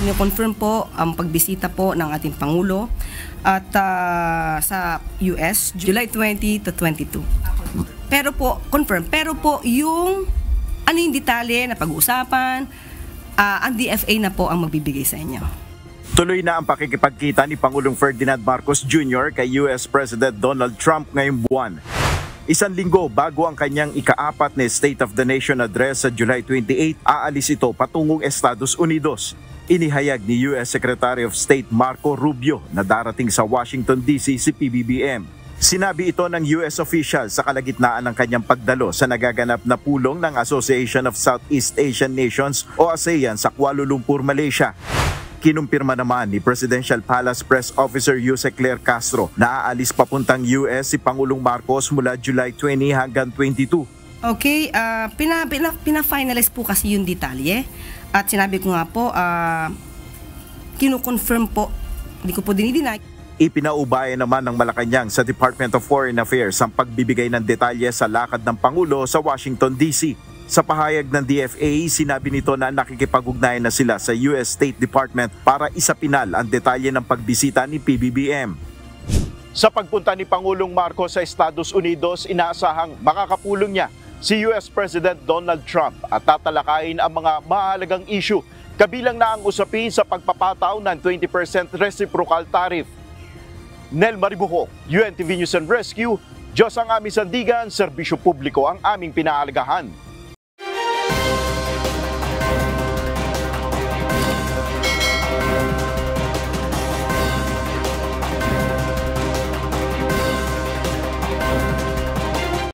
Kino-confirm po ang pagbisita po ng ating Pangulo at sa US, July 20 to 22. Pero po, confirm. Pero po, yung ano yung detalye na pag-uusapan, ang DFA na po ang magbibigay sa inyo. Tuloy na ang pakikipagkita ni Pangulong Ferdinand Marcos Jr. kay US President Donald Trump ngayong buwan. Isang linggo bago ang kanyang ika-4 na State of the Nation address sa July 28, aalis ito patungong Estados Unidos. Inihayag ni US Secretary of State Marco Rubio na darating sa Washington DC si PBBM. Sinabi ito ng US official sa kalagitnaan ng kanyang pagdalo sa nagaganap na pulong ng Association of Southeast Asian Nations o ASEAN sa Kuala Lumpur, Malaysia. Kinumpirma naman ni Presidential Palace Press Officer Jose Claire Castro na aalis papuntang US si Pangulong Marcos mula July 20 hanggang 22. Okay, pina-finalize po kasi yung detalye at sinabi ko nga po, kino-confirm po, hindi ko po dinideny. Ipinaubayan naman ng Malacanang sa Department of Foreign Affairs ang pagbibigay ng detalye sa lakad ng Pangulo sa Washington DC. Sa pahayag ng DFA, sinabi nito na nakikipag-ugnayan na sila sa US State Department para isapinal ang detalye ng pagbisita ni PBBM. Sa pagpunta ni Pangulong Marcos sa Estados Unidos, inaasahang makakapulong niya si US President Donald Trump at tatalakayin ang mga mahalagang issue, kabilang na ang usapin sa pagpapataw ng 20% reciprocal tariff. Nel Maribuho, UNTV News and Rescue, Diyos ang aming sandigan, serbisyo publiko ang aming pinahalagahan.